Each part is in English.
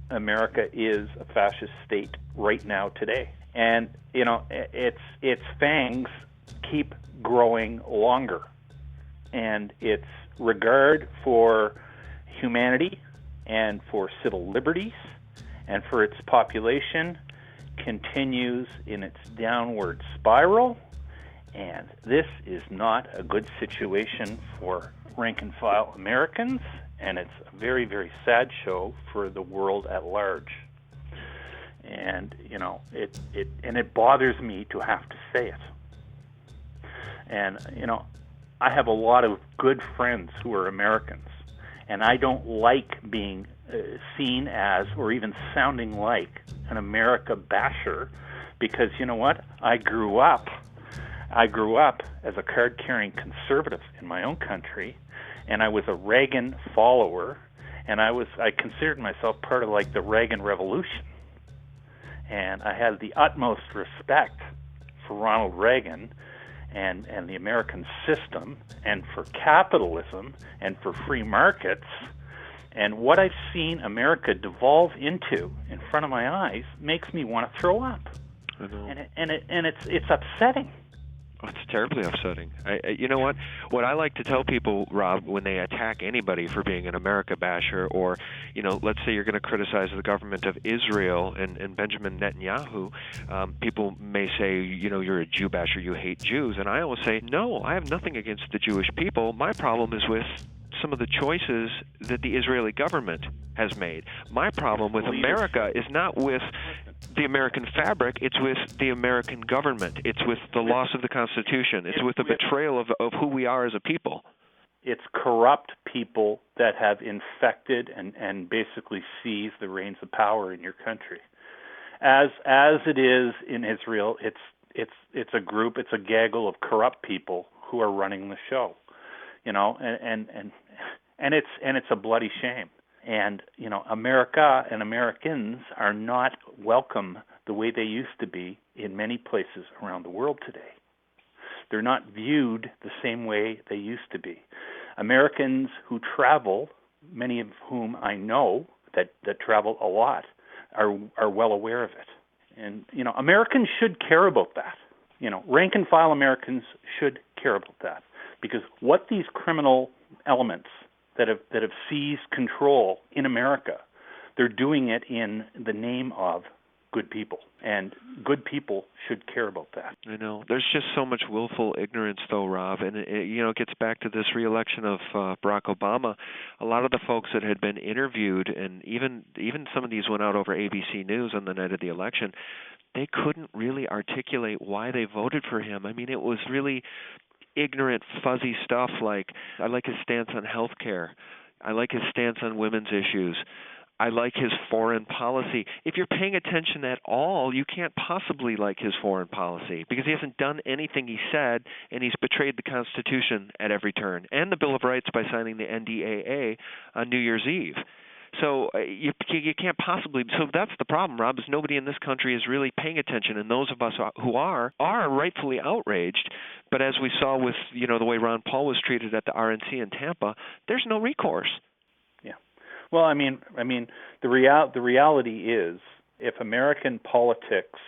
America is a fascist state right now today. And, its fangs keep growing longer. And its regard for humanity and for civil liberties and for its population continues in its downward spiral. And this is not a good situation for rank-and-file Americans, and it's a very, very sad show for the world at large. And, it bothers me to have to say it. And, I have a lot of good friends who are Americans, and I don't like being seen as or even sounding like an America basher because, you know what? I grew up as a card-carrying conservative in my own country, and I was a Reagan follower, and I considered myself part of like the Reagan Revolution. And I had the utmost respect for Ronald Reagan and the American system and for capitalism and for free markets. And what I've seen America devolve into in front of my eyes makes me want to throw up. I know. And it's upsetting. Oh, it's terribly upsetting. You know what? What I like to tell people, Rob, when they attack anybody for being an America basher, or, let's say you're going to criticize the government of Israel and Benjamin Netanyahu, people may say, you're a Jew basher, you hate Jews. And I always say, no, I have nothing against the Jewish people. My problem is with some of the choices that the Israeli government has made. My problem with America is not with the American fabric, it's with the American government. It's with the loss of the Constitution. It's with the betrayal of who we are as a people. It's corrupt people that have infected and basically seized the reins of power in your country. As it is in Israel, it's a group, it's a gaggle of corrupt people who are running the show. And it's a bloody shame. And, America and Americans are not welcome the way they used to be in many places around the world today. They're not viewed the same way they used to be. Americans who travel, many of whom I know that travel a lot, are well aware of it. And, Americans should care about that. Rank-and-file Americans should care about that. Because what these criminal elements that have seized control in America, they're doing it in the name of good people, and good people should care about that. I know. There's just so much willful ignorance, though, Rob, and it gets back to this re-election of Barack Obama. A lot of the folks that had been interviewed, and even some of these went out over ABC News on the night of the election, they couldn't really articulate why they voted for him. I mean, it was really ignorant, fuzzy stuff like, I like his stance on health care. I like his stance on women's issues. I like his foreign policy. If you're paying attention at all, you can't possibly like his foreign policy because he hasn't done anything he said, and he's betrayed the Constitution at every turn and the Bill of Rights by signing the NDAA on New Year's Eve. So you can't possibly. So that's the problem, Rob, is nobody in this country is really paying attention, and those of us who are rightfully outraged. But as we saw with the way Ron Paul was treated at the RNC in Tampa, there's no recourse. Yeah. Well, I mean, the reality is, if American politics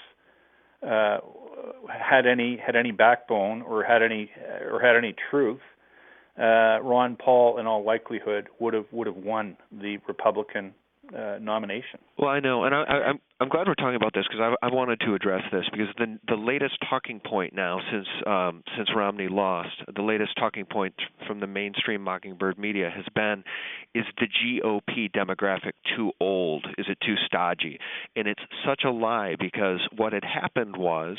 had any backbone or had any truth, Ron Paul, in all likelihood, would have won the Republican nomination. Well, I know, and I'm glad we're talking about this because I wanted to address this because the latest talking point now since Romney lost, the latest talking point from the mainstream Mockingbird media has been, is the GOP demographic too old? Is it too stodgy? And it's such a lie because what had happened was,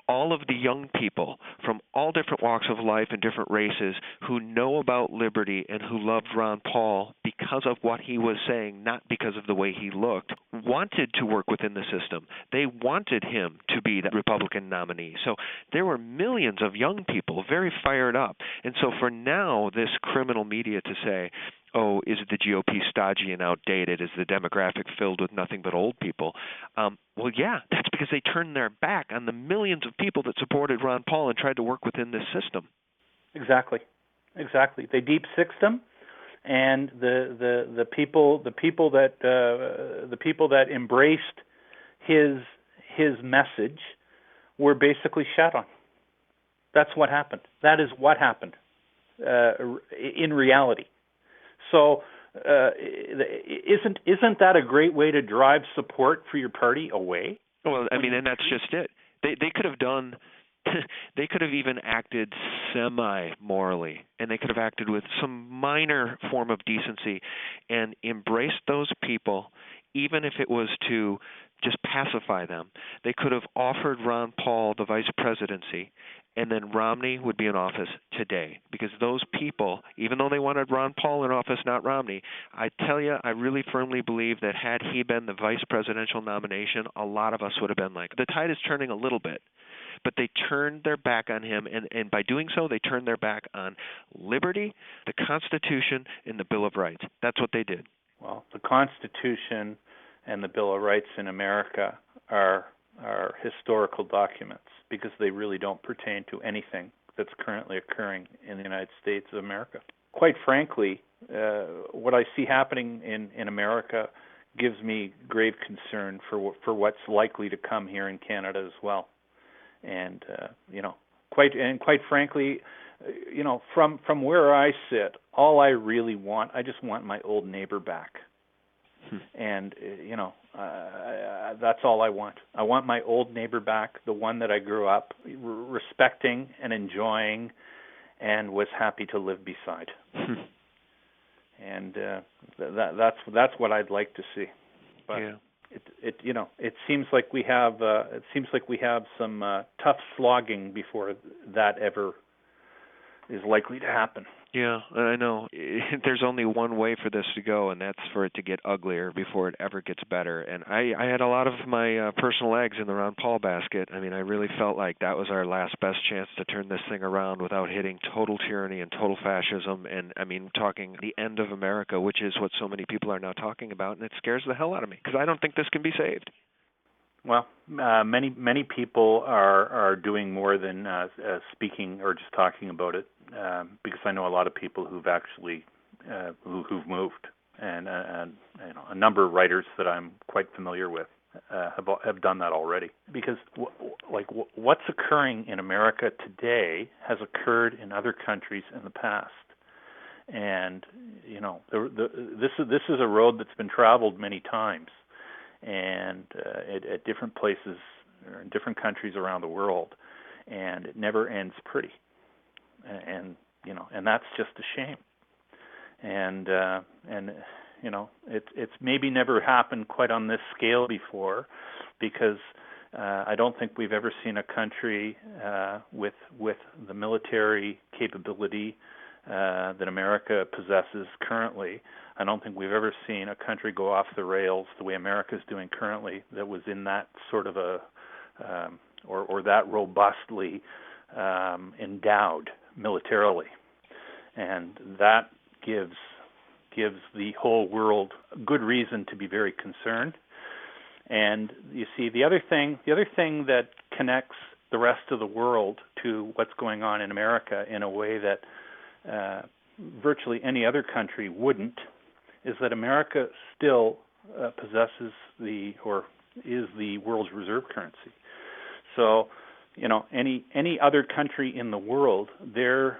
all of the young people from all different walks of life and different races who know about liberty and who loved Ron Paul because of what he was saying, not because of the way he looked, wanted to work within the system. They wanted him to be the Republican nominee. So there were millions of young people very fired up. And so for now, this criminal media to say, oh, is the GOP stodgy and outdated? Is the demographic filled with nothing but old people? Well, yeah, that's because they turned their back on the millions of people that supported Ron Paul and tried to work within this system. Exactly. They deep-sixed him, and the people that embraced his message were basically shat on. That's what happened. That is what happened in reality. So isn't that a great way to drive support for your party away? Well, I mean, and that's just it. They could have done. They could have even acted semi-morally, and they could have acted with some minor form of decency and embraced those people, even if it was to just pacify them. They could have offered Ron Paul the vice presidency, and then Romney would be in office today. Because those people, even though they wanted Ron Paul in office, not Romney, I tell you, I really firmly believe that had he been the vice presidential nomination, a lot of us would have been like, the tide is turning a little bit. But they turned their back on him, and by doing so, they turned their back on liberty, the Constitution, and the Bill of Rights. That's what they did. Well, the Constitution and the Bill of Rights in America are historical documents because they really don't pertain to anything that's currently occurring in the United States of America. Quite frankly, what I see happening in America gives me grave concern for what's likely to come here in Canada as well. And quite frankly, from where I sit, all I really want, I just want my old neighbor back. And that's all I want. I want my old neighbor back, the one that I grew up respecting and enjoying, and was happy to live beside. And that's what I'd like to see. But yeah. It seems like we have some tough slogging before that ever is likely to happen. Yeah, I know. There's only one way for this to go, and that's for it to get uglier before it ever gets better. And I had a lot of my personal eggs in the Ron Paul basket. I mean, I really felt like that was our last best chance to turn this thing around without hitting total tyranny and total fascism. And, I mean, talking the end of America, which is what so many people are now talking about, and it scares the hell out of me because I don't think this can be saved. Well, many people are doing more than speaking or just talking about it, because I know a lot of people who've actually who've moved, and a number of writers that I'm quite familiar with have done that already. Because what's occurring in America today has occurred in other countries in the past, and this is a road that's been traveled many times. And at different places or in different countries around the world, and it never ends pretty, and that's just a shame. And it's maybe never happened quite on this scale before, because I don't think we've ever seen a country with the military capability that America possesses currently. I don't think we've ever seen a country go off the rails the way America's doing currently that was in that sort of a or that robustly endowed militarily, and that gives the whole world good reason to be very concerned. And you see, the other thing that connects the rest of the world to what's going on in America in a way that virtually any other country wouldn't, is that America still possesses is the world's reserve currency. So, any other country in the world, their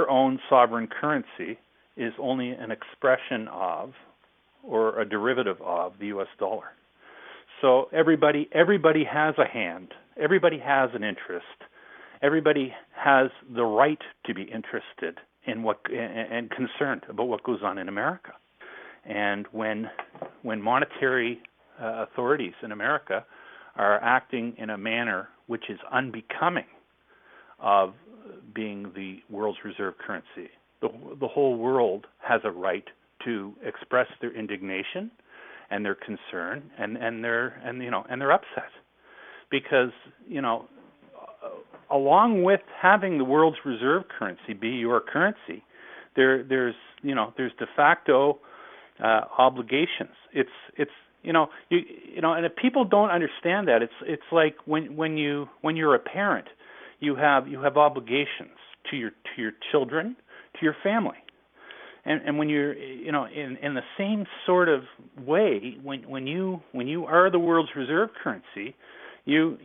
own sovereign currency is only an expression of, or a derivative of, the U.S. dollar. So everybody has a hand. Everybody has an interest. Everybody has the right to be interested in and concerned about what goes on in America. And when monetary authorities in America are acting in a manner which is unbecoming of being the world's reserve currency, the whole world has a right to express their indignation and their concern and their upset, because along with having the world's reserve currency be your currency, there's de facto obligations. And if people don't understand that, it's like when you're a parent, you have obligations to your children, to your family, And when you're, in the same sort of way, when you are the world's reserve currency, you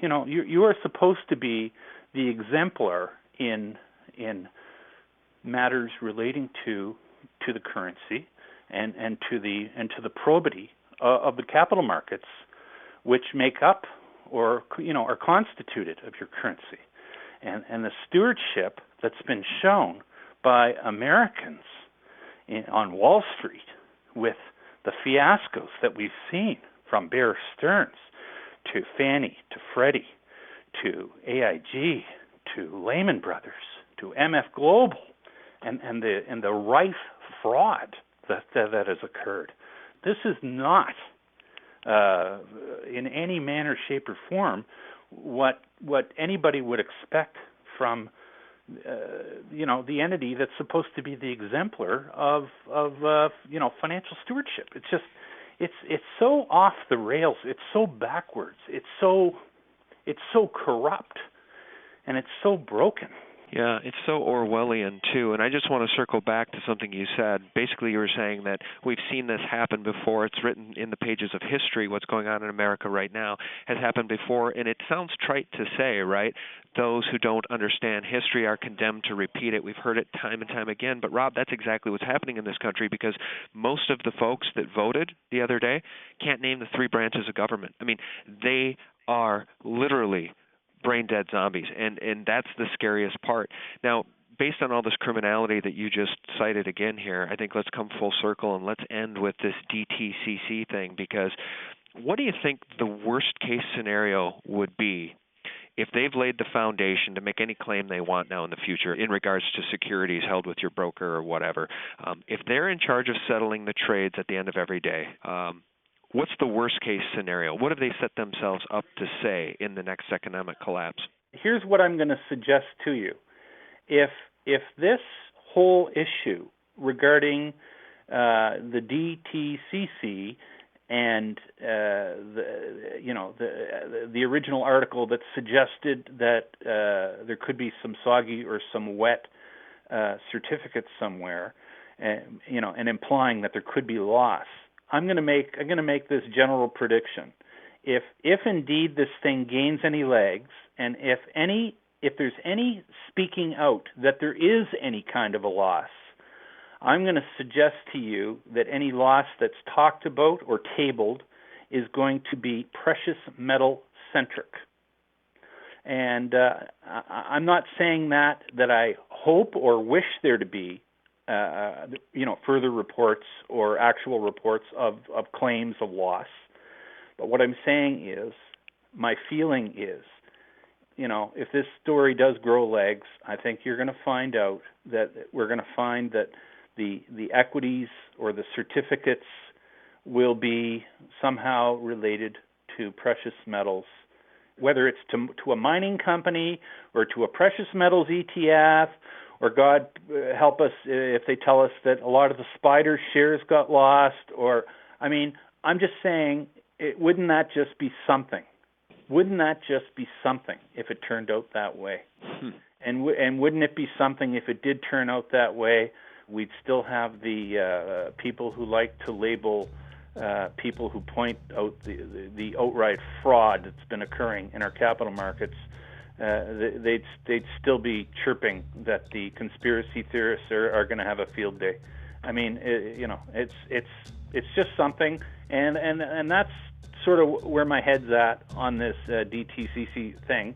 are supposed to be the exemplar in matters relating to the currency and to the probity of the capital markets, which make up or are constituted of your currency, and the stewardship that's been shown by Americans on Wall Street with the fiascos that we've seen, from Bear Stearns to Fannie to Freddie to AIG to Lehman Brothers to MF Global, and the rife fraud that has occurred. This is not in any manner, shape, or form what anybody would expect from the entity that's supposed to be the exemplar of financial stewardship. It's so off the rails. It's so backwards. It's so corrupt, and it's so broken. Yeah, it's so Orwellian, too. And I just want to circle back to something you said. Basically, you were saying that we've seen this happen before. It's written in the pages of history. What's going on in America right now has happened before. And it sounds trite to say, right? Those who don't understand history are condemned to repeat it. We've heard it time and time again. But, Rob, that's exactly what's happening in this country, because most of the folks that voted the other day can't name the three branches of government. I mean, they are literally brain-dead zombies, and that's the scariest part. Now, based on all this criminality that you just cited again here, I think let's come full circle and let's end with this DTCC thing, because what do you think the worst-case scenario would be if they've laid the foundation to make any claim they want now in the future in regards to securities held with your broker or whatever? If they're in charge of settling the trades at the end of every day, what's the worst-case scenario? What have they set themselves up to say in the next economic collapse? Here's what I'm going to suggest to you. If this whole issue regarding the DTCC and the original article that suggested that there could be some soggy or some wet certificates somewhere, and implying that there could be loss, I'm going to make this general prediction. If indeed this thing gains any legs, and if there's any speaking out that there is any kind of a loss, I'm going to suggest to you that any loss that's talked about or tabled is going to be precious metal centric. And I'm not saying that I hope or wish there to be further reports or actual reports of claims of loss. But what I'm saying is, my feeling is, if this story does grow legs, I think you're going to find out that we're going to find that the equities or the certificates will be somehow related to precious metals, whether it's to a mining company or to a precious metals ETF, or God help us if they tell us that a lot of the Spider shares got lost. I'm just saying, wouldn't that just be something? Wouldn't that just be something if it turned out that way? And wouldn't it be something if it did turn out that way? We'd still have the people who like to label people who point out the outright fraud that's been occurring in our capital markets. They'd still be chirping that the conspiracy theorists are going to have a field day. It's just something, and that's sort of where my head's at on this DTCC thing.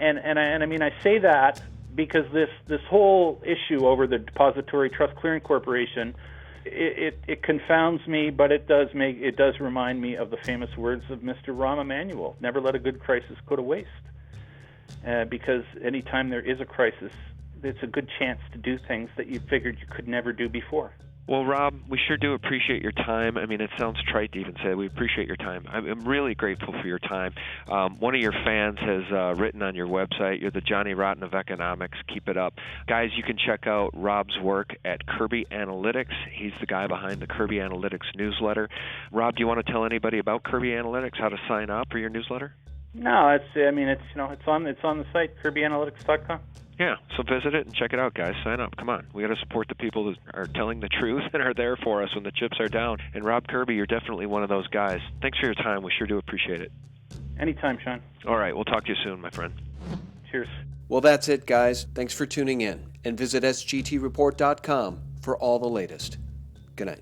And I say that because this whole issue over the Depository Trust Clearing Corporation, it confounds me, but it does remind me of the famous words of Mr. Rahm Emanuel: "Never let a good crisis go to waste." Because anytime there is a crisis, it's a good chance to do things that you figured you could never do before. Well, Rob, we sure do appreciate your time. It sounds trite to even say that. We appreciate your time. I'm really grateful for your time. One of your fans has written on your website, you're the Johnny Rotten of economics. Keep it up. Guys, you can check out Rob's work at Kirby Analytics. He's the guy behind the Kirby Analytics newsletter. Rob, do you want to tell anybody about Kirby Analytics, how to sign up for your newsletter? No, it's on the site, kirbyanalytics.com. Yeah, so visit it and check it out, guys. Sign up. Come on. We got to support the people that are telling the truth and are there for us when the chips are down. And Rob Kirby, you're definitely one of those guys. Thanks for your time. We sure do appreciate it. Anytime, Sean. All right, we'll talk to you soon, my friend. Cheers. Well, that's it, guys. Thanks for tuning in. And visit sgtreport.com for all the latest. Good night.